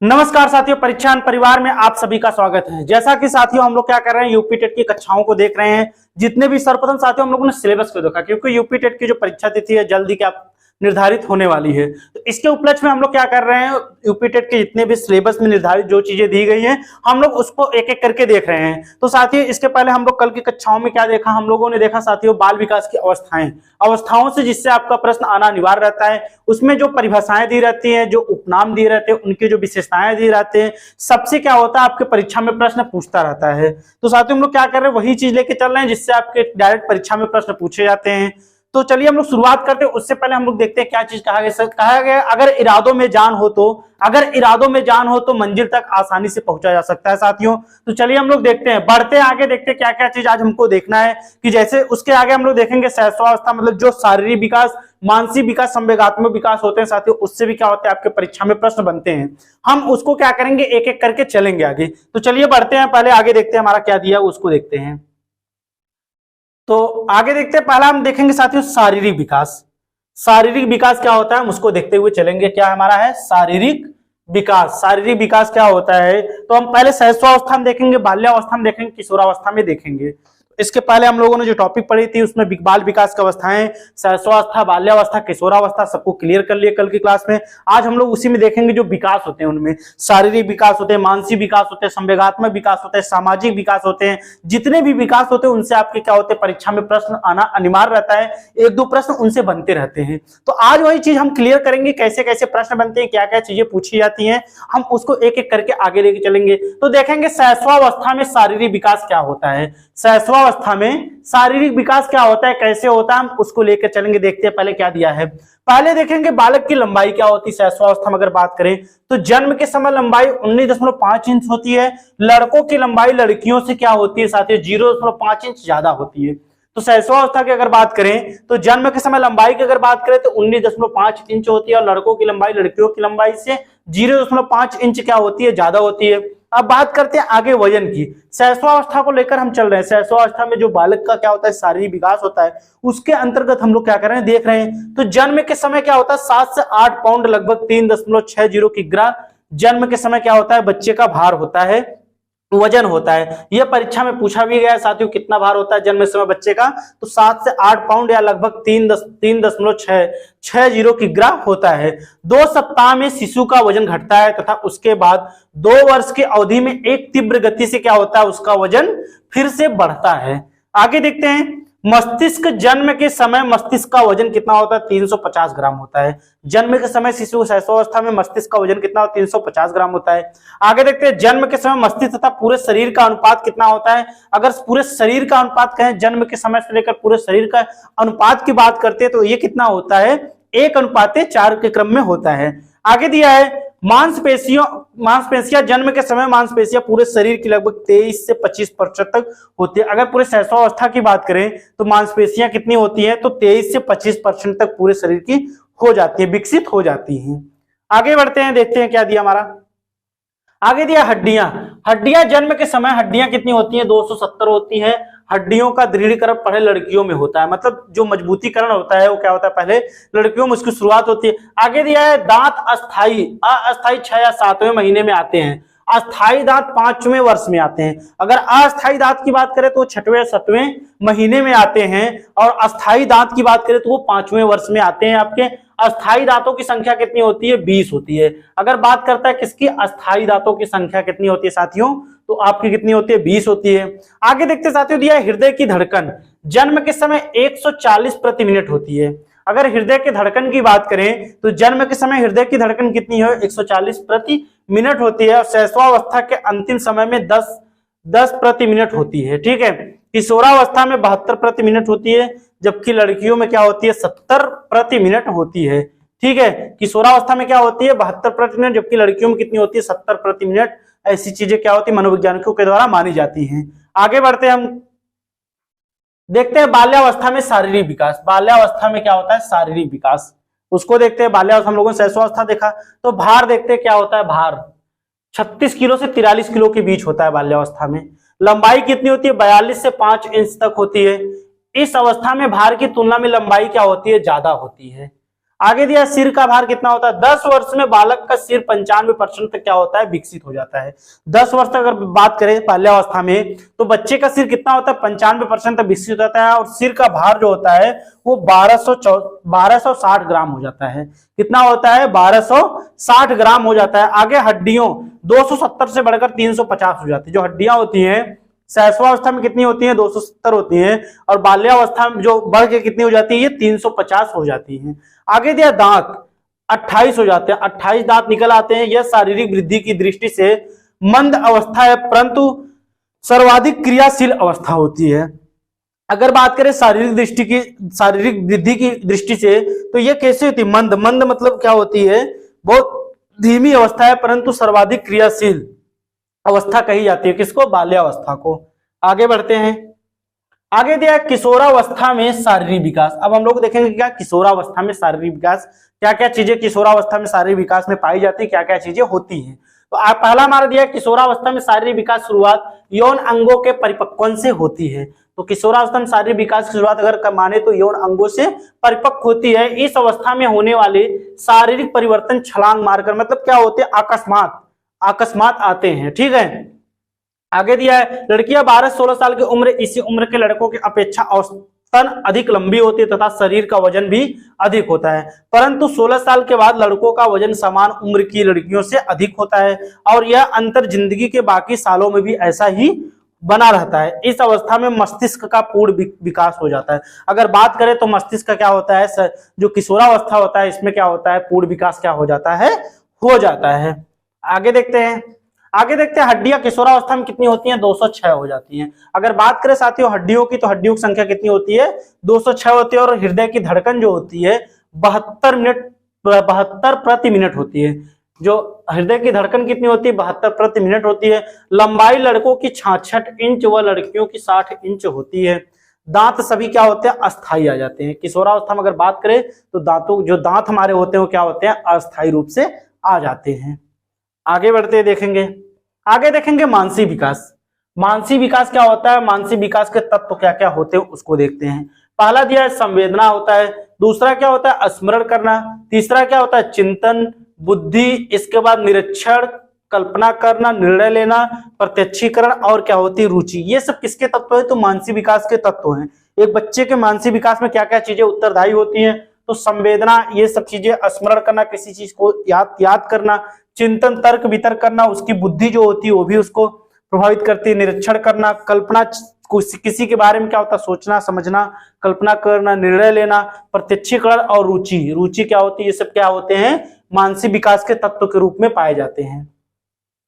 नमस्कार साथियों, परीक्षान परिवार में आप सभी का स्वागत है। जैसा कि साथियों हम लोग क्या कर रहे हैं, यूपी टेट की कक्षाओं को देख रहे हैं। जितने भी सर्वप्रथम साथियों हम लोगों ने सिलेबस को देखा, क्योंकि यूपी टेट की जो परीक्षा तिथि है जल्दी क्या निर्धारित होने वाली है। तो इसके उपलक्ष्य में हम लोग क्या कर रहे हैं, यूपी टेट के जितने भी सिलेबस में निर्धारित जो चीजें दी गई हैं हम लोग उसको एक एक करके देख रहे हैं। तो साथियों इसके पहले हम लोग कल की कक्षाओं में क्या देखा, हम लोगों ने देखा साथियों बाल विकास की अवस्थाओं से जिससे आपका प्रश्न आना अनिवार्य रहता है। उसमें जो परिभाषाएं दी रहती हैं, जो उपनाम दिए रहते हैं, उनकी जो विशेषताएं दी रहती हैं, सबसे क्या होता है आपके परीक्षा में प्रश्न पूछता रहता है। तो साथियों हम लोग क्या कर रहे हैं, वही चीज लेके चल रहे हैं जिससे आपके डायरेक्ट परीक्षा में प्रश्न पूछे जाते हैं। तो चलिए हम लोग शुरुआत करते हैं। उससे पहले हम लोग देखते हैं क्या चीज कहा गया अगर इरादों में जान हो तो मंजिल तक आसानी से पहुंचा जा सकता है साथियों। तो चलिए हम लोग देखते हैं, बढ़ते आगे देखते हैं क्या क्या चीज आज हमको देखना है। कि जैसे उसके आगे हम लोग देखेंगे सहस्वावस्था, मतलब जो शारीरिक विकास, मानसिक विकास, संवेगात्मक विकास होते हैं साथियों, उससे भी क्या होता है आपके परीक्षा में प्रश्न बनते हैं। हम उसको क्या करेंगे, एक एक करके चलेंगे आगे। तो चलिए बढ़ते हैं, पहले आगे देखते हैं हमारा क्या दिया उसको देखते हैं। तो आगे देखते हैं, पहला हम देखेंगे साथियों शारीरिक विकास। शारीरिक विकास क्या होता है हम उसको देखते हुए चलेंगे। क्या हमारा है शारीरिक विकास। शारीरिक विकास क्या होता है, तो हम पहले सहस्वावस्था में देखेंगे, बाल्यावस्था में देखेंगे, किशोरावस्था में देखेंगे। इसके पहले हम लोगों ने जो टॉपिक पढ़ी थी उसमें बाल विकास की अवस्थाएं, सहस्वावस्था, बाल्यावस्था, किशोरावस्था सबको क्लियर कर लिए कल की क्लास में। आज हम लोग उसी में देखेंगे जो विकास होते हैं, उनमें शारीरिक विकास होते हैं, मानसिक विकास होते हैं, संवेगात्मक विकास होते हैं, सामाजिक विकास होते हैं। जितने भी विकास होते हैं उनसे आपके क्या होते हैं परीक्षा में प्रश्न आना अनिवार्य रहता है। एक दो प्रश्न उनसे बनते रहते हैं। तो आज वही चीज हम क्लियर करेंगे, कैसे कैसे प्रश्न बनते हैं, क्या क्या चीजें पूछी जाती हैं, हम उसको एक एक करके आगे लेके चलेंगे। तो देखेंगे सहस्वावस्था में शारीरिक विकास क्या होता है, सहस्वावस्था में शारीरिक विकास क्या होता है, कैसे होता है, हम उसको लेकर चलेंगे। देखते हैं पहले क्या दिया है। पहले देखेंगे बालक की लंबाई क्या होती है। सहस्वावस्था में अगर बात करें तो जन्म के समय लंबाई 19.5 इंच होती है। लड़कों की लंबाई लड़कियों से क्या होती है साथियों, 0.5 इंच ज्यादा होती है। तो सहस्वावस्था की अगर बात करें तो जन्म के समय लंबाई की अगर बात करें तो 19.5 इंच होती है, और लड़कों की लंबाई लड़कियों की लंबाई से 0.5 इंच क्या होती है, ज्यादा होती है। अब बात करते हैं आगे वजन की। सहस्वावस्था को लेकर हम चल रहे हैं। सहस्वावस्था में जो बालक का क्या होता है शारीरिक विकास होता है, उसके अंतर्गत हम लोग क्या कर रहे हैं देख रहे हैं। तो जन्म के समय क्या होता है 7 से 8 पाउंड लगभग 3.60 किग्रा जन्म के समय क्या होता है बच्चे का भार होता है, वजन होता है। यह परीक्षा में पूछा भी गया है साथियों, कितना भार होता है जन्म समय बच्चे का, तो 7 से 8 पाउंड या लगभग 3.60 किग्रा होता है। 2 सप्ताह में शिशु का वजन घटता है तथा उसके बाद 2 वर्ष की अवधि में एक तीव्र गति से क्या होता है उसका वजन फिर से बढ़ता है। आगे देखते हैं, मस्तिष्क जन्म के समय मस्तिष्क का वजन कितना होता है, 350 ग्राम होता है। जन्म के समय शिशु सहस्वावस्था में मस्तिष्क का वजन कितना होता है, 350 ग्राम होता है। आगे देखते हैं, जन्म के समय मस्तिष्क तथा पूरे शरीर का अनुपात कितना होता है। अगर पूरे शरीर का अनुपात कहें, जन्म के समय से लेकर पूरे शरीर का अनुपात की बात करते हैं तो ये कितना होता है, 1:4 के क्रम में होता है। आगे दिया है मांसपेशियां जन्म के समय मांसपेशियां पूरे शरीर की लगभग 23 से 25% तक होती है। अगर पूरे सहस्वावस्था की बात करें तो मांसपेशियां कितनी होती हैं, तो 23 से 25% तक पूरे शरीर की हो जाती है, विकसित हो जाती हैं। आगे बढ़ते हैं, देखते हैं क्या दिया हमारा। आगे दिया हड्डियां जन्म के समय हड्डियां कितनी होती हैं, 270 होती है। हड्डियों का दृढ़ीकरण पहले लड़कियों में होता है, मतलब जो मजबूतीकरण होता है वो क्या होता है पहले लड़कियों में उसकी शुरुआत होती है। आगे दिया है दांत अस्थाई 6 या 7वें महीने में आते हैं। अस्थाई दांत 5वें वर्ष में आते हैं। अगर अस्थाई दांत की बात करें तो 6वें या 7वें महीने में आते हैं, और अस्थाई दांत की बात करें तो वो 5वें वर्ष में आते हैं। आपके अस्थाई दांतों की संख्या कितनी होती है, 20 होती है। अगर बात करता है किसकी, अस्थाई दांतों की संख्या कितनी होती है साथियों, तो आपकी कितनी होती है, 20 होती है। आगे देखते साथियों, दिया है हृदय की धड़कन जन्म के समय 140 प्रति मिनट होती है। अगर हृदय के धड़कन की बात करें तो जन्म के समय हृदय की धड़कन कितनी है, 140 प्रति मिनट होती है। और सहस्वावस्था के अंतिम समय में 10 प्रति मिनट होती है। ठीक है, किशोरावस्था में 72 प्रति मिनट होती है, जबकि लड़कियों में क्या होती है 70 प्रति मिनट होती है। ठीक है, किशोरावस्था में क्या होती है 72 प्रति मिनट, जबकि लड़कियों में कितनी होती है 70 प्रति मिनट। ऐसी चीजें क्या होती है मनोवैज्ञानिकों के द्वारा मानी जाती हैं। आगे बढ़ते हैं, हम देखते हैं बाल्यावस्था में शारीरिक विकास। बाल्यावस्था में क्या होता है शारीरिक विकास, उसको देखते हैं। बाल्यावस्था हम लोगों ने सहस्वावस्था देखा, तो भार देखते हैं क्या होता है। भार 36 किलो से 43 किलो के बीच होता है बाल्यावस्था में। लंबाई कितनी होती है, 42 से 5 इंच तक होती है। इस अवस्था में भार की तुलना में लंबाई क्या होती है, ज्यादा होती है। आगे दिया सिर का भार कितना होता है, 10 वर्ष में बालक का सिर 95% तक क्या होता है, विकसित हो जाता है। 10 वर्ष तक अगर बात करें बाल्यावस्था में तो बच्चे का सिर कितना होता है, 95% तक विकसित होता है और सिर का भार जो होता है वो 1260 ग्राम हो जाता है। कितना होता है, 1260 ग्राम हो जाता है। आगे हड्डियों 270 से बढ़कर 350 हो जाती है। जो हड्डियां होती हैं शैशवावस्था में कितनी होती है, 270 होती है और बाल्यावस्था में जो बढ़ के कितनी हो जाती है, ये 350 हो जाती है। आगे दिया दांत 28 हो जाते हैं, 28 दांत निकल आते हैं। यह शारीरिक वृद्धि की दृष्टि से मंद अवस्था है परंतु सर्वाधिक क्रियाशील अवस्था होती है। अगर बात करें शारीरिक वृद्धि की दृष्टि से तो यह कैसे होती है, मंद मतलब क्या होती है, बहुत धीमी अवस्था है परंतु सर्वाधिक क्रियाशील अवस्था कही जाती है। किसको, बाल्यावस्था को। आगे बढ़ते हैं, आगे दिया किशोरावस्था में शारीरिक विकास। अब हम लोग देखेंगे क्या किशोरावस्था में शारीरिक विकास, क्या क्या चीजें किशोरावस्था में शारीरिक विकास में पाई जाती है, क्या क्या चीजें होती हैं। तो आप पहला हमारा दिया किशोरावस्था में शारीरिक विकास शुरुआत यौन अंगों के परिपक्वन से होती है। तो किशोरावस्था में शारीरिक विकास की शुरुआत अगर माने तो यौन अंगों से परिपक्व होती है। इस अवस्था में होने वाले शारीरिक परिवर्तन छलांग मारकर मतलब क्या होते हैं, अकस्मात आते हैं। ठीक है, आगे दिया है लड़कियां 12-16 साल की उम्र इसी उम्र के लड़कों की अपेक्षा औसतन अधिक लंबी होती है तथा शरीर का वजन भी अधिक होता है, परंतु 16 साल के बाद लड़कों का वजन समान उम्र की लड़कियों से अधिक होता है और यह अंतर जिंदगी के बाकी सालों में भी ऐसा ही बना रहता है। इस अवस्था में मस्तिष्क का पूर्ण विकास हो जाता है। अगर बात करें तो मस्तिष्क का क्या होता है, जो किशोरावस्था होता है इसमें क्या होता है, पूर्ण विकास क्या हो जाता है, हो जाता है। आगे देखते हैं हड्डियां किशोरावस्था में कितनी होती हैं, 206 हो जाती हैं। अगर बात करें साथियों हड्डियों की तो हड्डियों की संख्या कितनी होती है, 206 होती है और हृदय की धड़कन जो होती है 72 प्रति मिनट होती है। जो हृदय की धड़कन कितनी होती है, 72 प्रति मिनट होती है। लंबाई लड़कों की 66 इंच व लड़कियों की 60 इंच होती है। दांत सभी क्या होते हैं, अस्थायी आ जाते हैं। किशोरावस्था में अगर बात करें तो दांत हमारे होते हैं वो क्या होते हैं, अस्थायी रूप से आ जाते हैं। आगे बढ़ते देखेंगे मानसिक विकास। मानसिक विकास क्या होता है, मानसिक विकास के तत्व क्या क्या होते हैं उसको देखते हैं। पहला दिया है संवेदना होता है, दूसरा क्या होता है स्मरण करना, तीसरा क्या होता है चिंतन, बुद्धि, इसके बाद निरीक्षण, कल्पना करना, निर्णय लेना, प्रत्यक्षीकरण और क्या होती है रुचि। ये सब किसके तत्व है, तो मानसिक विकास के तत्व हैं। एक बच्चे के मानसिक विकास में क्या क्या चीजें उत्तरदायी होती हैं, तो संवेदना, ये सब चीजें, स्मरण करना, किसी चीज को याद करना, चिंतन तर्क वितर्क करना, उसकी बुद्धि जो होती है वो भी उसको प्रभावित करती है, निरीक्षण करना, कल्पना, किसी के बारे में क्या होता है सोचना समझना, कल्पना करना, निर्णय लेना, प्रत्यक्षीकरण और रुचि क्या होती है, ये सब क्या होते हैं मानसिक विकास के तत्व के रूप में पाए जाते हैं।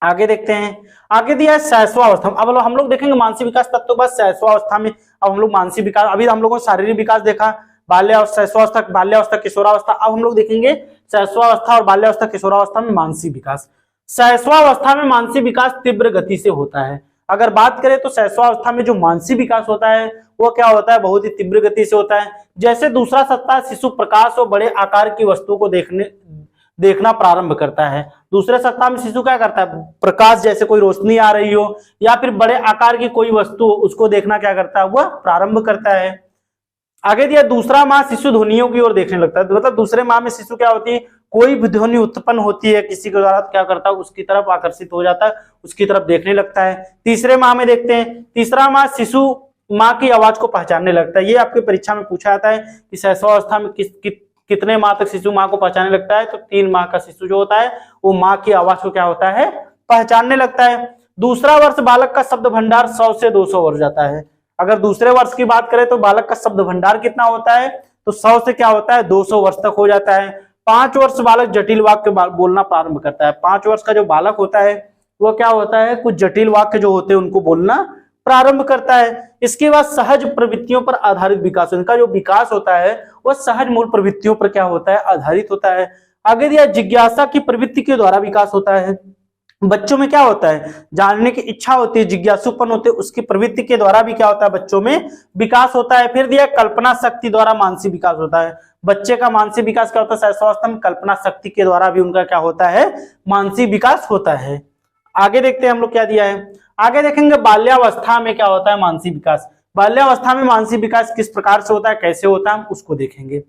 आगे देखते हैं, आगे दिया है शैशवावस्था। अब हम लोग देखेंगे मानसिक विकास तत्व बस शैशवावस्था में। अब हम लोग मानसिक विकास, अभी हम लोगों ने शारीरिक विकास देखा, बाल्यावस्था किशोरावस्था। अब हम लोग देखेंगे शैशवावस्था और बाल्यावस्था किशोरावस्था में मानसिक विकास। शैशवावस्था में मानसिक विकास तीव्र गति से होता है। अगर बात करें तो शैशवावस्था में जो मानसिक विकास होता है वो क्या होता है, बहुत ही तीव्र गति से होता है। जैसे दूसरा सप्ताह शिशु प्रकाश और बड़े आकार की वस्तु को देखना प्रारंभ करता है। दूसरे सप्ताह में शिशु क्या करता है, प्रकाश जैसे कोई रोशनी आ रही हो या फिर बड़े आकार की कोई वस्तु उसको देखना क्या करता है, वह प्रारंभ करता है। आगे दिया दूसरा माह शिशु ध्वनियों की ओर देखने लगता है। मतलब दूसरे माह में शिशु क्या होती है, कोई भी ध्वनि उत्पन्न होती है किसी के द्वारा, क्या करता है उसकी तरफ आकर्षित हो जाता है, उसकी तरफ देखने लगता है। तीसरे माह में देखते हैं, तीसरा माह शिशु माँ की आवाज को पहचानने लगता है। ये आपकी परीक्षा में पूछा जाता है कि शैशवावस्था में कितने माह तक शिशु माँ को पहचानने लगता है, तो 3 माह का शिशु जो होता है वो माँ की आवाज को क्या होता है, पहचानने लगता है। दूसरा वर्ष बालक का शब्द भंडार 100 से 200 वर्ष जाता है। अगर दूसरे वर्ष की बात करें तो बालक का शब्द भंडार कितना होता है, तो 100 से क्या होता है 200 वर्ष तक हो जाता है। 5 वर्ष बालक जटिल वाक्य बोलना प्रारंभ करता है। 5 वर्ष का जो बालक होता है वो क्या होता है, कुछ जटिल वाक्य जो होते हैं उनको बोलना प्रारंभ करता है। इसके बाद सहज प्रवृत्तियों पर आधारित विकास, इनका जो विकास होता है वह सहज मूल प्रवृत्तियों पर क्या होता है, आधारित होता है। आगे दिया जिज्ञासा की प्रवृत्ति के द्वारा विकास होता है। बच्चों में क्या होता है, जानने की इच्छा होती है, जिज्ञासुपन होते हैं, उसकी प्रवृत्ति के द्वारा भी क्या होता है, बच्चों में विकास होता है। फिर दिया कल्पना शक्ति द्वारा मानसिक विकास होता है। बच्चे का मानसिक विकास क्या होता है, शैशवावस्था में कल्पना शक्ति के द्वारा भी उनका क्या होता है, मानसिक विकास होता है। आगे देखते हैं हम लोग क्या दिया है, आगे देखेंगे बाल्यावस्था में क्या होता है मानसिक विकास। बाल्यावस्था में मानसिक विकास किस प्रकार से होता है, कैसे होता है, हम उसको देखेंगे।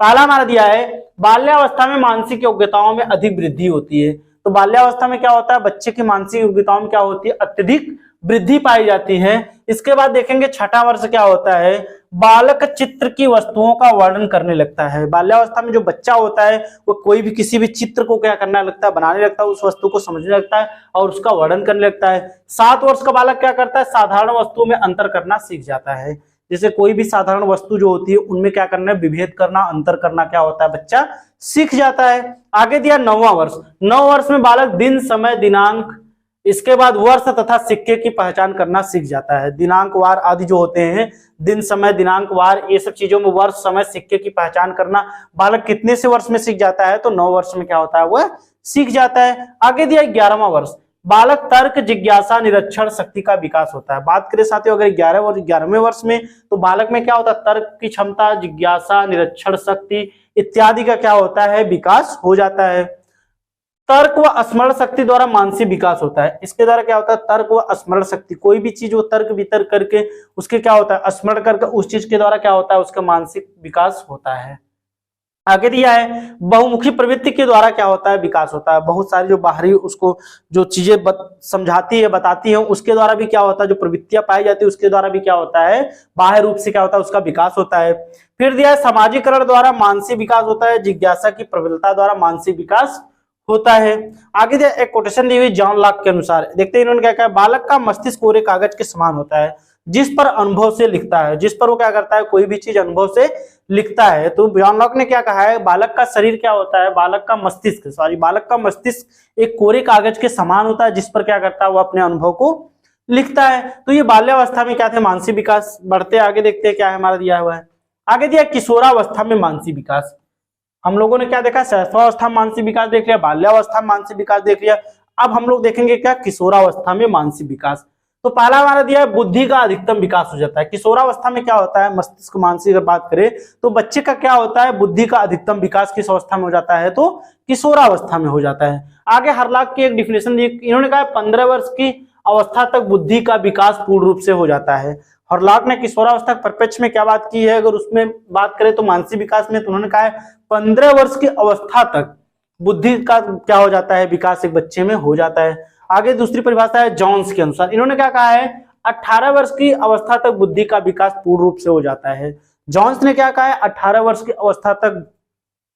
पहला हमारा दिया है बाल्यावस्था में मानसिक योग्यताओं में अधिक वृद्धि होती है। तो बाल्यावस्था में क्या होता है, बच्चे की मानसिक योग्यताओं में क्या होती है, अत्यधिक वृद्धि पाई जाती है। इसके बाद देखेंगे छठा वर्ष क्या होता है, बालक चित्र की वस्तुओं का वर्णन करने लगता है। बाल्यावस्था में जो बच्चा होता है वो कोई भी किसी भी चित्र को क्या करने लगता है, बनाने लगता है, उस वस्तु को समझने लगता है और उसका वर्णन करने लगता है। 7 वर्ष का बालक क्या करता है, साधारण वस्तुओं में अंतर करना सीख जाता है। जैसे कोई भी साधारण वस्तु जो होती है उनमें क्या करना है, विभेद करना, अंतर करना क्या होता है, बच्चा सीख जाता है। आगे दिया 9वां वर्ष। 9 वर्ष में बालक दिन, समय, दिनांक, इसके बाद वर्ष तथा सिक्के की पहचान करना सीख जाता है। दिनांक वार आदि जो होते हैं, दिन, समय, दिनांक, वार, ये सब चीजों में वर्ष, समय, सिक्के की पहचान करना बालक कितने से वर्ष में सीख जाता है, तो 9 वर्ष में क्या होता है, वह सीख जाता है। आगे दिया 11वां वर्ष। बालक तर्क, जिज्ञासा, निरीक्षण शक्ति का विकास होता है। बात करें साथियों अगर 11वें वर्ष में, तो बालक में क्या होता है, तर्क की क्षमता, जिज्ञासा, निरीक्षण शक्ति इत्यादि का क्या होता है, विकास हो जाता है। तर्क व स्मरण शक्ति द्वारा मानसिक विकास होता है। इसके द्वारा क्या होता है, तर्क व स्मरण शक्ति, कोई भी चीज वो तर्क वितर्क करके उसके क्या होता है, स्मरण करके उस चीज के द्वारा क्या होता है, उसका मानसिक विकास होता है। आगे दिया है बहुमुखी प्रवृत्ति के द्वारा क्या होता है, विकास होता है। बहुत सारी जो बाहरी उसको जो चीजें समझाती है, बताती है, उसके द्वारा भी क्या होता है, जो प्रवृत्तियां पाई जाती है उसके द्वारा भी क्या होता है, बाह्य रूप से क्या होता है, उसका विकास होता है। फिर दिया है समाजीकरण द्वारा मानसिक विकास होता है, जिज्ञासा की प्रबलता द्वारा मानसिक विकास होता है। आगे दिया एक कोटेशन दी हुई जॉन लॉक के अनुसार, देखते हैं इन्होंने क्या कहा, बालक का मस्तिष्क कोरे कागज के समान होता है जिस पर अनुभव से लिखता है। जिस पर वो क्या करता है, कोई भी चीज अनुभव से लिखता है। तो जॉन लॉक ने क्या कहा है, बालक का शरीर क्या होता है, बालक का मस्तिष्क एक कोरे कागज के समान होता है जिस पर क्या करता है, वो अपने अनुभव को लिखता है। तो ये बाल्यावस्था में क्या थे, मानसिक विकास। बढ़ते आगे देखते हैं क्या है हमारा दिया हुआ है। आगे दिया किशोरावस्था में मानसिक विकास। हम लोगों ने क्या देखा, शैशवावस्था में मानसिक विकास देख लिया, बाल्यावस्था में मानसिक विकास देख लिया। अब हम लोग देखेंगे क्या, किशोरावस्था में मानसिक विकास। तो पहला हमारा दिया है बुद्धि का अधिकतम विकास हो जाता है। किशोरावस्था में क्या होता है, मस्तिष्क मानसिक अगर बात करें तो बच्चे का क्या होता है, बुद्धि का अधिकतम विकास किस अवस्था में हो जाता है, तो किशोरावस्था में हो जाता है। आगे हरलाक की एक डिफिनेशन दी, इन्होंने कहा 15 वर्ष की अवस्था तक बुद्धि का विकास पूर्ण रूप से हो जाता है। हरलाक ने किशोरावस्था के परिप्रेक्ष्य में क्या बात की है, अगर उसमें बात करें तो मानसिक विकास में, तो उन्होंने कहा है 15 वर्ष की अवस्था तक बुद्धि का क्या हो जाता है, विकास एक बच्चे में हो जाता है। आगे दूसरी परिभाषा है जॉन्स के अनुसार, इन्होंने क्या कहा है, 18 वर्ष की अवस्था तक बुद्धि का विकास पूर्ण रूप से हो जाता है। जॉन्स ने क्या कहा है, 18 वर्ष की अवस्था तक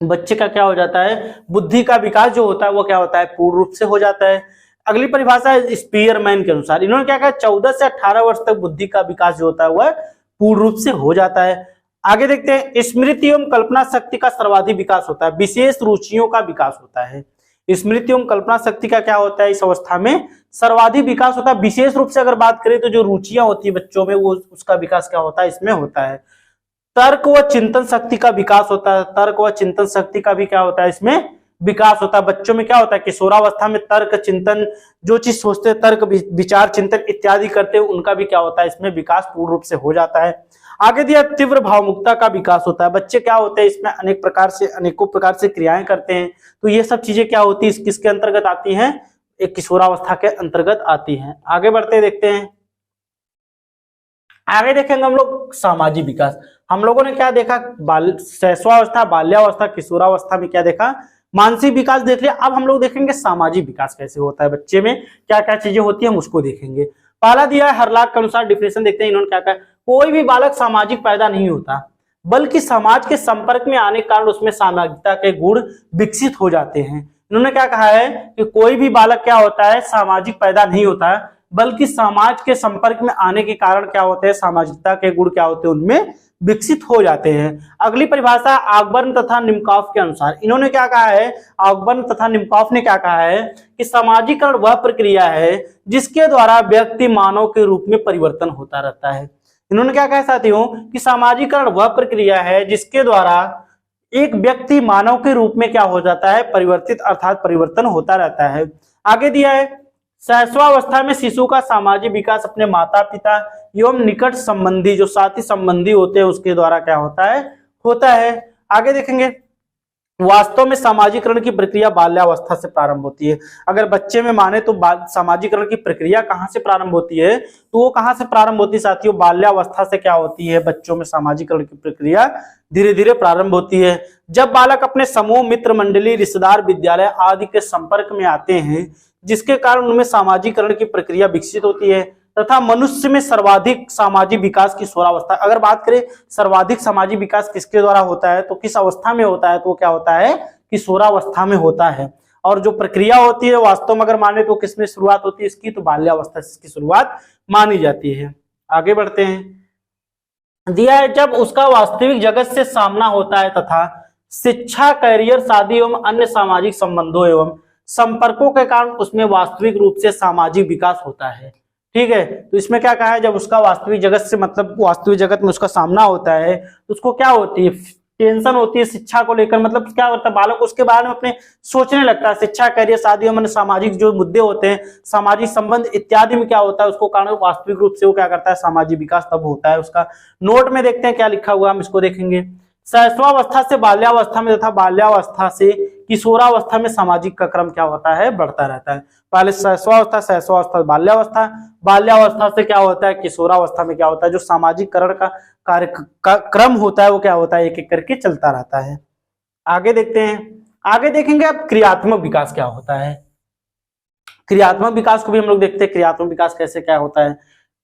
बच्चे का क्या हो जाता है, बुद्धि का विकास जो होता है वो क्या होता है, पूर्ण रूप से हो जाता है। अगली परिभाषा है स्पीयरमैन के अनुसार, इन्होंने क्या कहा, 14 से 18 वर्ष तक बुद्धि का विकास जो होता है वह पूर्ण रूप से हो जाता है। आगे देखते हैं स्मृति एवं कल्पना शक्ति का सर्वाधिक विकास होता है, विशेष रुचियों का विकास होता है। स्मृति एवं कल्पना शक्ति का क्या होता है, इस अवस्था में सर्वाधिक विकास होता है। विशेष रूप से अगर बात करें तो जो रुचियां होती है बच्चों में, वो उसका विकास क्या होता है, इसमें होता है। तर्क व चिंतन शक्ति का विकास होता है, तर्क व चिंतन शक्ति का भी क्या होता है, इसमें विकास होता है। बच्चों में क्या होता है, किशोरावस्था में तर्क चिंतन, जो चीज सोचते हैं, तर्क विचार चिंतन इत्यादि करते हैं, उनका भी क्या होता है, इसमें विकास पूर्ण रूप से हो जाता है। आगे दिया तीव्र भावमुक्ता का विकास होता है। बच्चे क्या होते हैं, इसमें अनेकों प्रकार से क्रियाएं करते हैं। तो ये सब चीजें क्या होती है, किसके अंतर्गत आती हैं, एक किशोरावस्था के अंतर्गत आती हैं। आगे बढ़ते देखते हैं, आगे देखेंगे हम लोग सामाजिक विकास। हम लोगों ने क्या देखा, शैशवावस्था, बाल्यावस्था, किशोरावस्था में क्या देखा, मानसिक विकास देख लिया। अब हम लोग देखेंगे सामाजिक विकास कैसे होता है, बच्चे में क्या क्या चीजें होती है, हम उसको देखेंगे। पहला दिया है हरलाक के अनुसार डिफिनेशन, देखते हैं इन्होंने क्या कहा, कोई भी बालक सामाजिक पैदा नहीं होता, बल्कि समाज के संपर्क में आने के कारण उसमें सामाजिकता के गुण विकसित हो जाते हैं। इन्होंने क्या कहा है कि कोई भी बालक क्या होता है, सामाजिक पैदा नहीं होता है, बल्कि समाज के संपर्क में आने के कारण क्या होते हैं, सामाजिकता के गुण क्या होते हैं, उनमें विकसित हो जाते हैं। अगली परिभाषा ऑकबर्न तथा निमकॉफ के अनुसार, इन्होंने क्या कहा है, ऑकबर्न तथा निमकॉफ ने क्या कहा है कि सामाजिकरण वह प्रक्रिया है जिसके द्वारा व्यक्ति मानव के रूप में परिवर्तन होता रहता है। इन्होंने क्या कहा साथियों कि सामाजिकरण वह प्रक्रिया है जिसके द्वारा एक व्यक्ति मानव के रूप में क्या हो जाता है, परिवर्तित अर्थात परिवर्तन होता रहता है। आगे दिया है शैशवावस्था में शिशु का सामाजिक विकास अपने माता पिता एवं निकट संबंधी, जो साथी संबंधी होते हैं, उसके द्वारा क्या होता है, होता है। आगे देखेंगे वास्तव में सामाजिकरण की प्रक्रिया बाल्यावस्था से प्रारंभ होती है। अगर बच्चे में माने तो सामाजिकरण की प्रक्रिया कहाँ से प्रारंभ होती है, तो वो कहाँ से प्रारंभ होती है साथियों, बाल्यावस्था से क्या होती है, बच्चों में सामाजिकरण की प्रक्रिया धीरे धीरे प्रारंभ होती है। जब बालक अपने समूह, मित्र मंडली, रिश्तेदार, विद्यालय आदि के संपर्क में आते हैं, जिसके कारण उनमें सामाजिकरण की प्रक्रिया विकसित होती है तथा मनुष्य में सर्वाधिक सामाजिक विकास की किशोरावस्था। अगर बात करें सर्वाधिक सामाजिक विकास किसके द्वारा होता है, तो किस अवस्था में होता है, तो क्या होता है, किशोरावस्था में होता है। और जो प्रक्रिया होती है वास्तव में अगर माने तो किसमें शुरुआत होती है इसकी, तो बाल्यावस्था से इसकी शुरुआत मानी जाती है। आगे बढ़ते हैं। दिया है, जब उसका वास्तविक जगत से सामना होता है तथा शिक्षा, करियर, शादी एवं अन्य सामाजिक संबंधों एवं संपर्कों के कारण उसमें वास्तविक रूप से सामाजिक विकास होता है। ठीक है, तो इसमें क्या कहा है, जब उसका वास्तविक जगत से मतलब वास्तविक जगत में उसका सामना होता है तो उसको क्या होती है, टेंशन होती है शिक्षा को लेकर। मतलब क्या होता है, बालक उसके बारे में अपने सोचने लगता है, शिक्षा, करियर, शादी एवं सामाजिक जो मुद्दे होते हैं, सामाजिक संबंध इत्यादि में क्या होता है, उसको कारण वास्तविक रूप से वो क्या करता है, सामाजिक विकास तब होता है उसका। नोट में देखते हैं क्या लिखा हुआ, हम इसको देखेंगे। शैशवावस्था से बाल्यावस्था में तथा बाल्यावस्था से किशोरावस्था में सामाजिक का क्रम क्या होता है, बढ़ता रहता है। पहले शैशवावस्था बाल्यावस्था, बाल्यावस्था से क्या होता है, किशोरावस्था में क्या होता है, जो सामाजिकरण का कार्य का क्रम होता है वो क्या होता है, एक एक करके चलता रहता है। आगे देखते हैं, आगे देखेंगे अब क्रियात्मक विकास क्या होता है। क्रियात्मक विकास को भी हम लोग देखते हैं, क्रियात्मक विकास कैसे क्या होता है।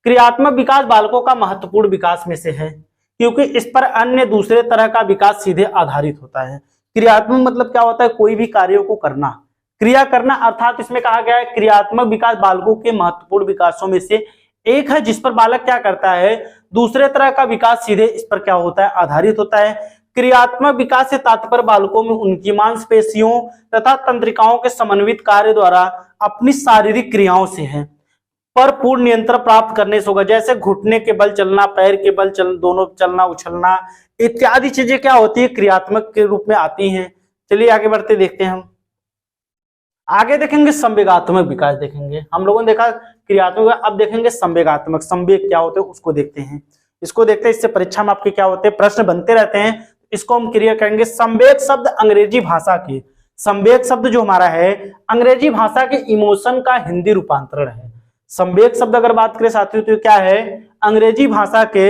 क्रियात्मक विकास बालकों का महत्वपूर्ण विकास में से है, क्योंकि इस पर अन्य दूसरे तरह का विकास सीधे आधारित होता है। क्रियात्मक मतलब क्या होता है, कोई भी कार्यों को करना, क्रिया करना, अर्थात इसमें कहा गया है क्रियात्मक विकास बालकों के महत्वपूर्ण विकासों में से एक है, जिस पर बालक क्या करता है, दूसरे तरह का विकास सीधे इस पर क्या होता है, आधारित होता है। क्रियात्मक विकास से तात्पर्य बालकों में उनकी मांसपेशियों तथा तंत्रिकाओं के समन्वित कार्य द्वारा अपनी शारीरिक क्रियाओं से है पर पूर्ण नियंत्रण प्राप्त करने से होगा। जैसे घुटने के बल चलना, पैर के बल दोनों चलना, उछलना इत्यादि चीजें क्या होती है, क्रियात्मक के रूप में आती हैं। चलिए आगे बढ़ते देखते हैं हम। आगे देखेंगे संवेगात्मक विकास देखेंगे। हम लोगों ने देखा क्रियात्मक, अब देखेंगे संवेगात्मक। संवेग क्या होते हैं उसको देखते हैं, इसको देखते हैं। इससे परीक्षा में आपके क्या होते हैं, प्रश्न बनते रहते हैं, इसको हम क्लियर करेंगे। संवेग शब्द अंग्रेजी भाषा के, संवेग शब्द जो हमारा है अंग्रेजी भाषा के इमोशन का हिंदी रूपांतरण है। संवेग शब्द अगर बात करें साथियों तो क्या है, अंग्रेजी भाषा के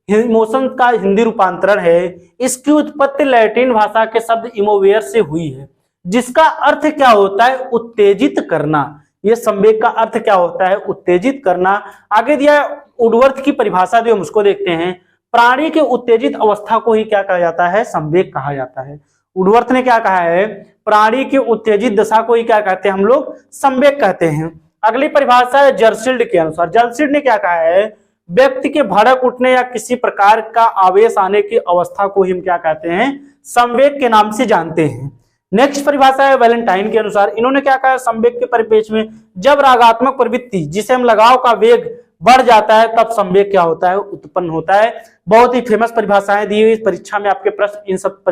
इमोशन का हिंदी रूपांतरण है। इसकी उत्पत्ति लैटिन भाषा के शब्द इमोवेयर से हुई है, जिसका अर्थ क्या होता है, उत्तेजित करना। यह संवेग का अर्थ क्या होता है, उत्तेजित करना। आगे दिया वुडवर्थ की परिभाषा जो हम उसको देखते हैं। प्राणी के उत्तेजित अवस्था को ही क्या कहा जाता है, संवेग कहा जाता है। वुडवर्थ ने क्या कहा है, प्राणी की उत्तेजित दशा को ही क्या कहते हैं हम लोग, संवेग कहते हैं। अगली परिभाषा है जर्सिल्ड के अनुसार। जर्सिल्ड ने क्या कहा है, व्यक्ति के भड़क उठने या किसी प्रकार का आवेश आने की अवस्था को ही हम क्या कहते हैं, संवेग के नाम से जानते हैं। नेक्स्ट परिभाषा है वैलेंटाइन के अनुसार। इन्होंने क्या कहा, संवेग के परिपेक्ष में जब रागात्मक प्रवृत्ति जिसे हम लगाव का वेग बढ़ जाता है तब संवेग क्या होता है, उत्पन्न होता है। बहुत ही फेमस परिभाषाएं दी हुई, परीक्षा में आपके प्रश्न इन सब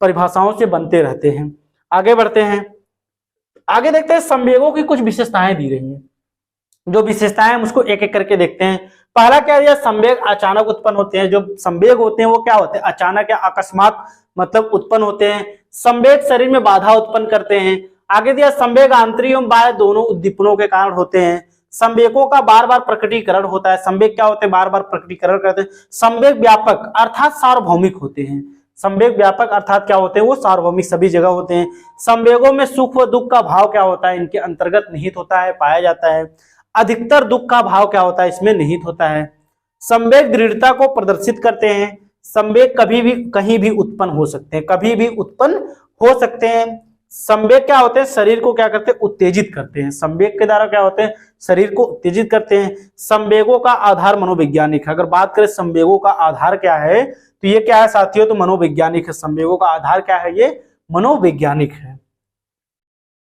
परिभाषाओं से बनते रहते हैं। आगे बढ़ते हैं, आगे देखते हैं संवेगों की कुछ विशेषताएं दी रही हैं। जो विशेषताएं हम उसको एक एक करके देखते हैं। पहला क्या दिया, संवेग अचानक उत्पन्न होते हैं। जो संवेग होते हैं वो क्या होते हैं, अचानक या अकस्मात मतलब उत्पन्न होते हैं। संवेग शरीर में बाधा उत्पन्न करते हैं। आगे दिया संवेग आंतरिक एवं बाह्य दोनों उद्दीपनों के कारण होते हैं। संवेगों का बार बार प्रकटीकरण होता है। संवेग क्या होते हैं, बार बार प्रकटीकरण करते हैं। संवेग व्यापक अर्थात सार्वभौमिक होते हैं। संवेग व्यापक अर्थात क्या होते हैं, वो सार्वभौमिक सभी जगह होते हैं। संवेगों में सुख व दुख का भाव क्या होता है, इनके अंतर्गत निहित होता है, पाया जाता है। अधिकतर दुख का भाव क्या होता है, इसमें निहित होता है। संवेग दृढ़ता को प्रदर्शित करते हैं। संवेग कभी भी कहीं भी उत्पन्न हो सकते हैं, कभी भी उत्पन्न हो सकते हैं। संवेग क्या होते हैं, शरीर को क्या करते हैं, उत्तेजित करते हैं। संवेग के द्वारा क्या होते हैं, शरीर को उत्तेजित करते हैं। संवेगों का आधार मनोवैज्ञानिक है। अगर बात करें संवेगों का आधार क्या है, तो ये क्या है साथियों, तो मनोवैज्ञानिक है। संवेगों का आधार क्या है, ये मनोवैज्ञानिक है।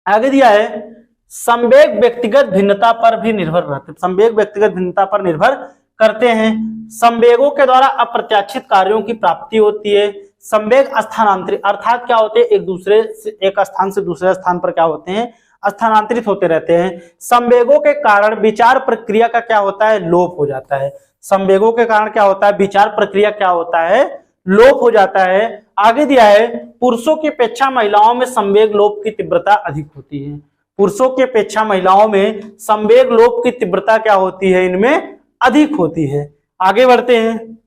आगे दिया है संवेग व्यक्तिगत भिन्नता पर भी निर्भर रहते हैं। संवेग व्यक्तिगत भिन्नता पर निर्भर करते हैं। संवेगों के द्वारा अप्रत्याशित कार्यों की प्राप्ति होती है। संवेग स्थानांतरित अर्थात क्या होते हैं, एक दूसरे से एक स्थान से दूसरे स्थान पर क्या होते हैं, स्थानांतरित होते रहते हैं। संवेगों के कारण विचार प्रक्रिया का क्या होता है, लोप हो जाता है। संवेगों के कारण क्या होता है, विचार प्रक्रिया क्या होता है, लोप हो जाता है। आगे दिया है पुरुषों की अपेक्षा महिलाओं में संवेग लोप की तीव्रता अधिक होती है। पुरुषों की अपेक्षा महिलाओं में संवेग लोप की तीव्रता क्या होती है, इनमें अधिक होती है। आगे बढ़ते हैं।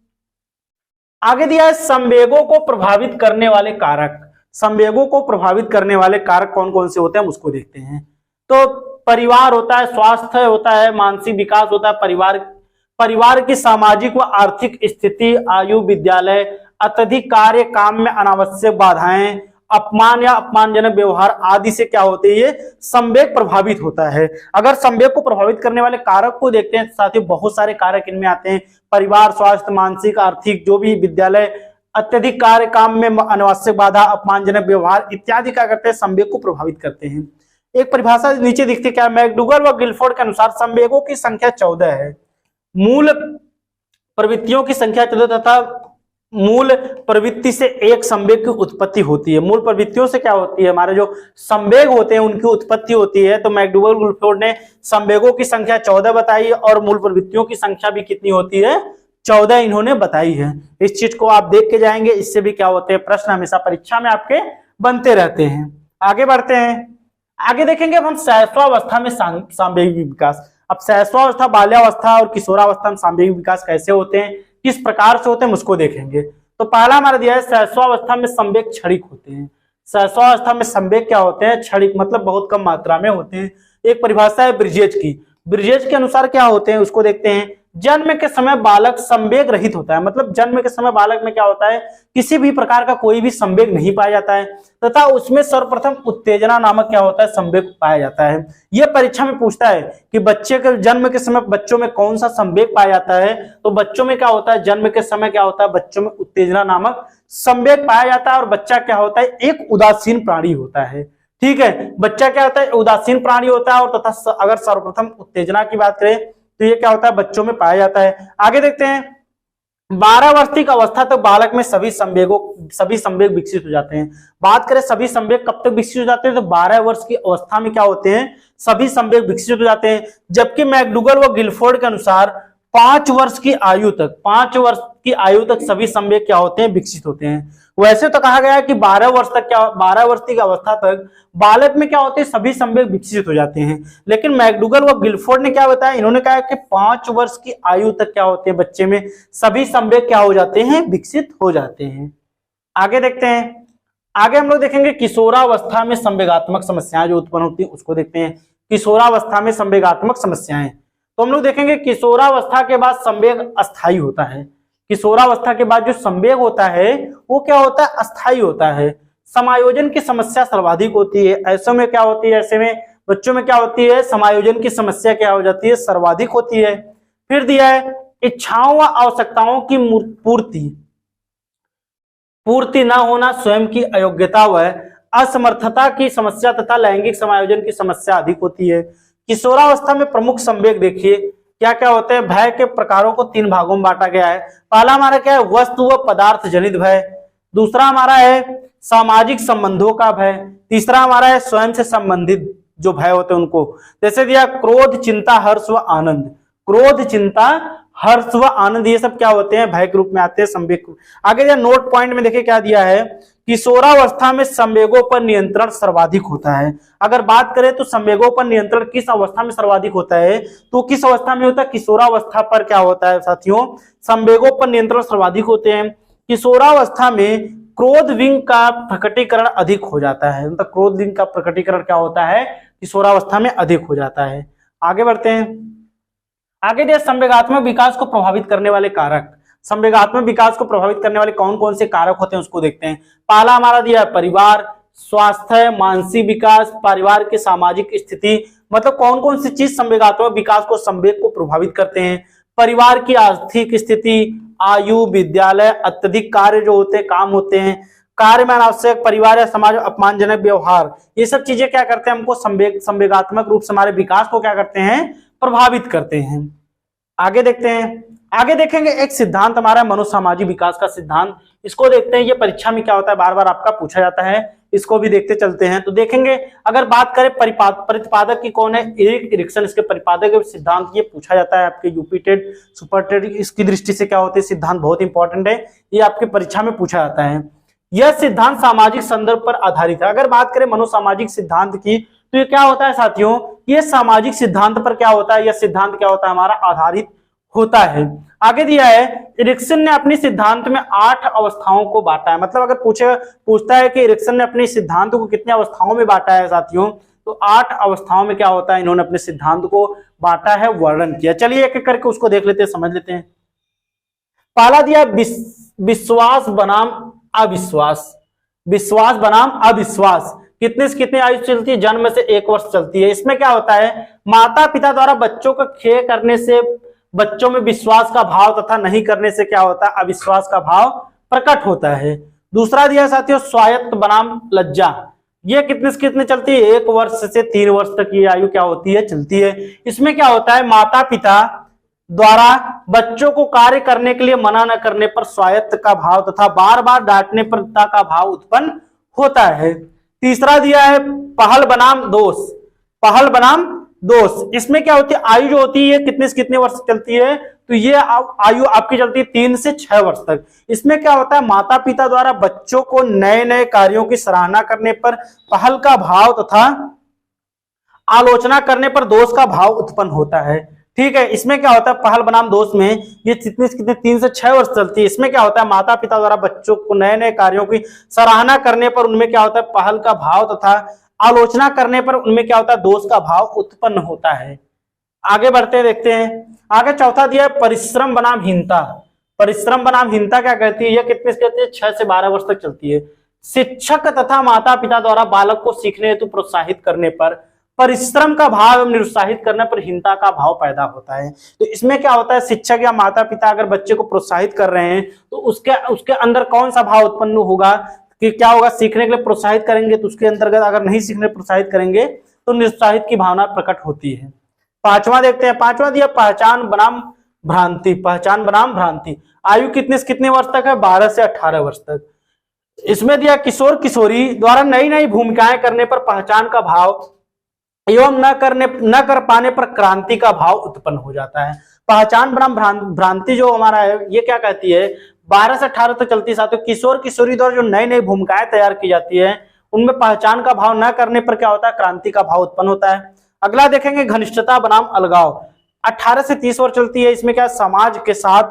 आगे दिया है संवेगों को प्रभावित करने वाले कारक। संवेगों को प्रभावित करने वाले कारक कौन कौन से होते हैं, हम उसको देखते हैं। तो परिवार होता है, स्वास्थ्य होता है, मानसिक विकास होता है, परिवार की सामाजिक व आर्थिक स्थिति, आयु, विद्यालय, अत्यधिक कार्य, काम में अनावश्यक बाधाएं, अपमान या अपमानजनक व्यवहार आदि से क्या होते हैं, ये संवेग प्रभावित होता है। अगर संवेग को प्रभावित करने वाले कारक को देखते हैं, साथ ही बहुत सारे कारक इनमें आते हैं। परिवार, स्वास्थ्य, मानसिक, आर्थिक, जो भी विद्यालय, अत्यधिक कार्य, काम में अनावश्यक बाधा, अपमानजनक व्यवहार इत्यादि क्या करते हैं, संवेग को प्रभावित करते हैं। एक परिभाषा नीचे दिखती क्या, मैकडूगल व गिलफोर्ड के अनुसार संवेगों की संख्या 14 है। मूल प्रवृत्तियों की संख्या 14 तथा मूल प्रवृत्ति से एक संवेग की उत्पत्ति होती है। मूल प्रवृत्तियों से क्या होती है, हमारे जो संवेग होते हैं उनकी उत्पत्ति होती है। तो मैकडूगल गिलफोर्ड ने संवेगों की संख्या 14 बताई और मूल प्रवृत्तियों की संख्या भी कितनी होती है, 14 इन्होंने बताई है। इस चीज को आप देख के जाएंगे, इससे भी क्या होते हैं, प्रश्न हमेशा परीक्षा में आपके बनते रहते हैं। आगे बढ़ते हैं। आगे देखेंगे अब हम शैशवावस्था में सांवेगिक विकास। अब शैशवावस्था, बाल्यावस्था और किशोरावस्था में सांवेगिक विकास कैसे होते हैं, किस प्रकार से होते हैं, उसको देखेंगे। तो पहला हमारा दिया है शैशवावस्था में संवेग क्षणिक होते हैं। शैशवावस्था में संवेग क्या होते हैं, क्षणिक, मतलब बहुत कम मात्रा में होते हैं। एक परिभाषा है ब्रिजेज की। ब्रिजेज के अनुसार क्या होते हैं उसको देखते हैं। जन्म के समय बालक संवेग रहित होता है, मतलब जन्म के समय बालक में क्या होता है, किसी भी प्रकार का कोई भी संवेग नहीं पाया जाता है तथा उसमें सर्वप्रथम उत्तेजना नामक क्या होता है, संवेग पाया जाता है। यह परीक्षा में पूछता है कि बच्चे के जन्म के समय बच्चों में कौन सा संवेग पाया जाता है। तो बच्चों में क्या होता है, जन्म के समय क्या होता है, बच्चों में उत्तेजना नामक संवेग पाया जाता है और बच्चा क्या होता है, एक उदासीन प्राणी होता है। ठीक है, बच्चा क्या होता है, उदासीन प्राणी होता है। और तथा अगर सर्वप्रथम उत्तेजना की बात करें तो ये क्या होता है, बच्चों में पाया जाता है। आगे देखते हैं। 12 वर्ष की अवस्था तक बालक में सभी संवेग विकसित हो जाते हैं। बात करें सभी संवेग कब तक विकसित हो जाते हैं, तो 12 वर्ष की अवस्था में क्या होते हैं, सभी संवेग विकसित हो जाते हैं। जबकि मैकडूगल व गिलफोर्ड के अनुसार 5 वर्ष की आयु तक सभी संवेग क्या होते हैं, विकसित होते हैं। वैसे तो कहा गया है कि 12 वर्ष की अवस्था तक बालक में क्या होते हैं, सभी संवेग विकसित हो जाते हैं। लेकिन मैकडूगल व गिलफोर्ड ने क्या बताया, इन्होंने कहा कि 5 वर्ष की आयु तक क्या होते हैं, बच्चे में सभी संवेग क्या हो जाते हैं, विकसित हो जाते हैं। आगे देखते हैं। आगे हम लोग देखेंगे किशोरावस्था में संवेगात्मक समस्याएं जो उत्पन्न होती है उसको देखते हैं। किशोरावस्था में संवेगात्मक समस्याएं, तो हम लोग देखेंगे किशोरावस्था के बाद संवेग अस्थायी होता है। किशोरावस्था के बाद जो संवेग होता है वो क्या होता है, अस्थायी होता है। समायोजन की समस्या सर्वाधिक होती है। ऐसे में क्या होती है, ऐसे में बच्चों में क्या होती है, समायोजन की समस्या क्या हो जाती है, सर्वाधिक होती है। फिर दिया है इच्छाओं व आवश्यकताओं की पूर्ति न होना, स्वयं की अयोग्यता व असमर्थता की समस्या तथा लैंगिक समायोजन की समस्या अधिक होती है। किशोरावस्था में प्रमुख संवेग देखिए क्या क्या होते हैं। भय के प्रकारों को 3 भागों में बांटा गया है। पहला हमारा क्या है, वस्तु व पदार्थ जनित भय। दूसरा हमारा है सामाजिक संबंधों का भय। तीसरा हमारा है स्वयं से संबंधित जो भय होते हैं उनको। जैसे दिया क्रोध, चिंता, हर्ष व आनंद। क्रोध, चिंता, हर्ष व आनंद, ये सब क्या होते हैं, भय के रूप में आते हैं, संवेग। आगे दिया नोट पॉइंट में देखिए क्या दिया है, किशोरावस्था में संवेगों पर नियंत्रण सर्वाधिक होता है। अगर बात करें तो संवेगों पर नियंत्रण किस अवस्था में सर्वाधिक होता है, तो किस अवस्था में होता है, किशोरावस्था पर क्या होता है साथियों, संवेगों पर नियंत्रण सर्वाधिक होते हैं। किशोरावस्था में क्रोध विंग का प्रकटीकरण अधिक हो जाता है, मतलब क्रोध विंग का प्रकटीकरण क्या होता है, किशोरावस्था में अधिक हो जाता है। आगे बढ़ते हैं। आगे दिया संवेगात्मक विकास को प्रभावित करने वाले कारक। संवेगात्मक विकास को प्रभावित करने वाले कौन कौन से कारक होते हैं उसको देखते हैं। पहला हमारा दिया है परिवार, स्वास्थ्य, मानसिक विकास, परिवार की सामाजिक स्थिति, मतलब कौन कौन सी चीज संवेगात्मक विकास को, संवेग को प्रभावित करते हैं। परिवार की आर्थिक स्थिति, आयु, विद्यालय, अत्यधिक कार्य जो होते हैं, काम होते हैं, कार्य में अनावश्यक, परिवार या समाज अपमानजनक व्यवहार, ये सब चीजें क्या करते हैं, हमको संवेगात्मक रूप से हमारे विकास को क्या करते हैं, प्रभावित करते हैं। आगे देखते हैं। आगे देखेंगे एक सिद्धांत हमारा मनोसामाजिक विकास का सिद्धांत, इसको देखते हैं। ये परीक्षा में क्या होता है, बार बार आपका पूछा जाता है, इसको भी देखते चलते हैं। तो देखेंगे अगर बात करें प्रतिपादक की कौन है, एरिक एरिक्सन इसके प्रतिपादक सिद्धांत, ये पूछा जाता है आपके यूपी टेट, सुपर टेट, इसकी दृष्टि से क्या होते हैं सिद्धांत बहुत इंपॉर्टेंट है, ये आपके परीक्षा में पूछा जाता है। यह सिद्धांत सामाजिक संदर्भ पर आधारित है। अगर बात करें मनोसामाजिक सिद्धांत की तो ये क्या होता है साथियों, ये सामाजिक सिद्धांत पर क्या होता है, यह सिद्धांत क्या होता है हमारा आधारित होता है। आगे दिया है एरिक्सन ने अपने सिद्धांत में 8 अवस्थाओं को बांटा है। मतलब अगर पूछता है कि एरिक्सन ने अपने सिद्धांत को कितने अवस्थाओं में बांटा है साथियों, तो 8 अवस्थाओं में क्या होता है इन्होंने अपने सिद्धांत को बांटा है, वर्णन किया। चलिए एक एक करके उसको देख लेते हैं, समझ लेते हैं। पहला दिया विश्वास बनाम अविश्वास। विश्वास बनाम अविश्वास कितने से कितने आयु चलती है, जन्म से 1 वर्ष चलती है। इसमें क्या होता है, माता पिता द्वारा बच्चों का खेल करने से बच्चों में विश्वास का भाव तथा नहीं करने से क्या होता है, अविश्वास का भाव प्रकट होता है। दूसरा दिया साथियों स्वायत्त बनाम लज्जा। ये कितने से कितने चलती है, 1 वर्ष से 3 वर्ष तक की आयु क्या होती है, चलती है। इसमें क्या होता है, माता पिता द्वारा बच्चों को कार्य करने के लिए मना न करने पर स्वायत्त का भाव तथा बार बार डांटने पर पिता का भाव उत्पन्न होता है। तीसरा दिया है पहल बनाम दोष। पहल बनाम दोष, इसमें क्या होती है, आयु जो होती है कितने से कितने वर्ष चलती है, तो ये आयु आपकी चलती है 3 से 6 वर्ष तक। इसमें क्या होता है, माता पिता द्वारा बच्चों को नए नए कार्यों की सराहना करने पर पहल का भाव तथा आलोचना करने पर दोष का भाव उत्पन्न होता है। ठीक है, इसमें क्या होता है पहल बनाम दोष में ये कितने से कितने 3 से 6 वर्ष चलती है। इसमें क्या होता है, माता पिता द्वारा बच्चों को नए नए कार्यों की सराहना करने पर उनमें क्या होता है, पहल का भाव तथा आलोचना करने पर उनमें क्या होता है, दोष का भाव उत्पन्न होता है। आगे बढ़ते देखते हैं। आगे चौथा दिया है परिश्रम बनाम हीनता। परिश्रम बनाम हीनता क्या कहती है, यह कितने से कहती है, 6 से 12 वर्ष तक चलती है। शिक्षक तथा माता पिता द्वारा बालक को सीखने हेतु प्रोत्साहित करने पर परिश्रम का भाव एवं निरुत्साहित करने पर हीनता का भाव पैदा होता है। तो इसमें क्या होता है, शिक्षक या माता पिता अगर बच्चे को प्रोत्साहित कर रहे हैं तो उसके अंदर कौन सा भाव उत्पन्न होगा कि क्या होगा, सीखने के लिए प्रोत्साहित करेंगे तो उसके अंतर्गत, अगर नहीं सीखने प्रोत्साहित करेंगे तो निरुत्साहित की भावना प्रकट होती है। पांचवा देखते हैं। पांचवा दिया पहचान बनाम भ्रांति। पहचान बनाम भ्रांति, आयु कितने से कितने वर्ष तक है, 12 से 18 वर्ष तक। इसमें दिया किशोर किशोरी द्वारा नई नई भूमिकाएं करने पर पहचान का भाव एवं न कर पाने पर क्रांति का भाव उत्पन्न हो जाता है। पहचान बनाम भ्रांति जो हमारा है, ये क्या कहती है, 12 से 18 तक चलती है साथियों। किशोर किशोरी द्वारा जो नई नई भूमिकाएं तैयार की जाती है उनमें पहचान का भाव न करने पर क्या होता है, क्रांति का भाव उत्पन्न होता है। अगला देखेंगे घनिष्ठता बनाम अलगाव। 18 से 30 वर्ष चलती है। इसमें क्या, समाज के साथ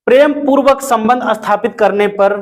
प्रेम पूर्वक संबंध स्थापित करने पर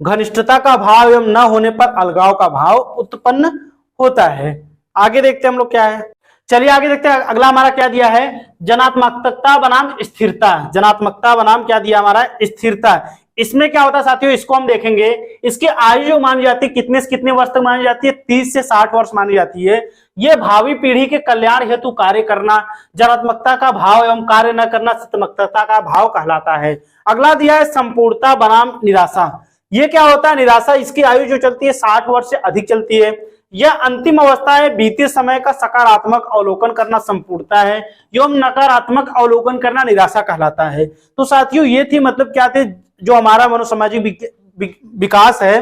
घनिष्ठता का भाव एवं न होने पर अलगाव का भाव उत्पन्न होता है। आगे देखते हैं हम लोग क्या है। चलिए आगे देखते हैं। अगला हमारा क्या दिया है, जनात्मकता बनाम स्थिरता। जनात्मकता बनाम क्या दिया हमारा, स्थिरता। इसमें क्या होता है साथियों, इसको हम देखेंगे। इसकी आयु जो मानी जाती है कितने से कितने वर्ष तक मानी जाती है, 30 से 60 वर्ष मानी जाती है। ये भावी पीढ़ी के कल्याण हेतु कार्य करना जनात्मकता का भाव एवं कार्य न करना सत्मकता का भाव कहलाता है। अगला दिया है संपूर्णता बनाम निराशा। ये क्या होता है, निराशा। इसकी आयु जो चलती है 60 वर्ष से अधिक चलती है। यह अंतिम अवस्था है। बीते समय का सकारात्मक अवलोकन करना संपूर्णता है एवं नकारात्मक अवलोकन करना निराशा कहलाता है। तो साथियों ये थी, मतलब क्या थे, जो हमारा मनोसामाजिक विकास है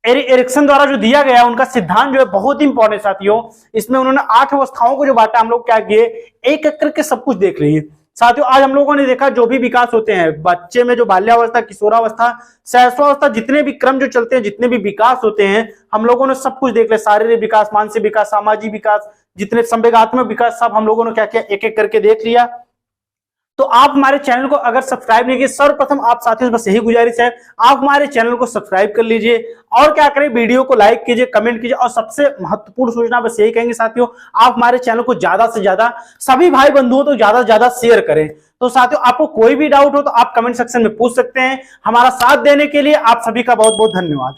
एरिक्सन द्वारा जो दिया गया उनका सिद्धांत जो है बहुत इंपॉर्टेंट साथियों। इसमें उन्होंने 8 अवस्थाओं को जो बांटा, हम लोग क्या किए, एक एक करके सब कुछ देख लिए साथियों। आज हम लोगों ने देखा जो भी विकास होते हैं बच्चे में, जो बाल्यावस्था, किशोरावस्था, शैशवावस्था, जितने भी क्रम जो चलते हैं, जितने भी विकास होते हैं, हम लोगों ने सब कुछ देख लिया। शारीरिक विकास, मानसिक विकास, सामाजिक विकास, जितने संवेगात्मक विकास, सब हम लोगों ने क्या किया, एक एक करके देख लिया। तो आप हमारे चैनल को अगर सब्सक्राइब नहीं किए, सर्वप्रथम आप साथियों बस यही गुजारिश है, आप हमारे चैनल को सब्सक्राइब कर लीजिए और क्या करें, वीडियो को लाइक कीजिए, कमेंट कीजिए और सबसे महत्वपूर्ण सूचना बस यही कहेंगे साथियों, आप हमारे चैनल को ज्यादा से ज्यादा सभी भाई बंधुओं तो ज्यादा से ज्यादा शेयर करें। तो साथियों आपको कोई भी डाउट हो तो आप कमेंट सेक्शन में पूछ सकते हैं। हमारा साथ देने के लिए आप सभी का बहुत बहुत धन्यवाद।